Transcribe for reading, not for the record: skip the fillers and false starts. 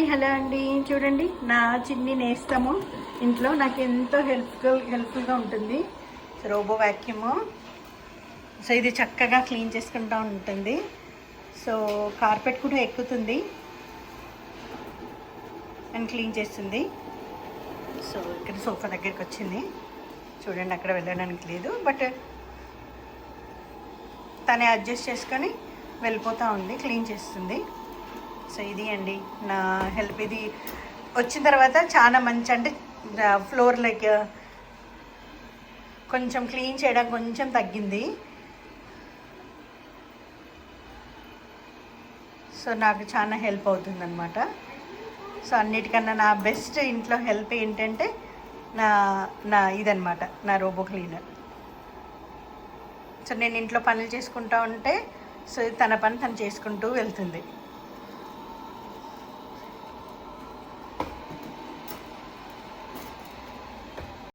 Hi hello అండి. చూడండి నా చిన్ని నేస్తాము ఇంట్లో నాకు ఎంతో హెల్ప్ఫుల్గా ఉంటుంది. రోబో వ్యాక్యూము. సో ఇది చక్కగా క్లీన్ చేసుకుంటూ ఉంటుంది. సో కార్పెట్ కూడా ఎక్కుతుంది అండ్ క్లీన్ చేస్తుంది. సో ఇక్కడ సోఫా దగ్గరికి వచ్చింది. చూడండి అక్కడ వెళ్ళడానికి లేదు, బట్ తనే అడ్జస్ట్ చేసుకొని వెళ్ళిపోతూ ఉంది, క్లీన్ చేస్తుంది. సో ఇది అండి నా హెల్ప్. ఇది వచ్చిన తర్వాత చాలా మంచి, అంటే ఫ్లోర్ లైక్ కొంచెం క్లీన్ చేయడం కొంచెం తగ్గింది. సో నాకు చాలా హెల్ప్ అవుతుంది అనమాట. సో అన్నిటికన్నా నా బెస్ట్ ఇంట్లో హెల్ప్ ఏంటంటే నా నా ఇదనమాట, నా రోబో క్లీనర్. సో నేను ఇంట్లో పనులు చేసుకుంటూ ఉంటే సో తన పని తను చేసుకుంటూ వెళ్తుంది.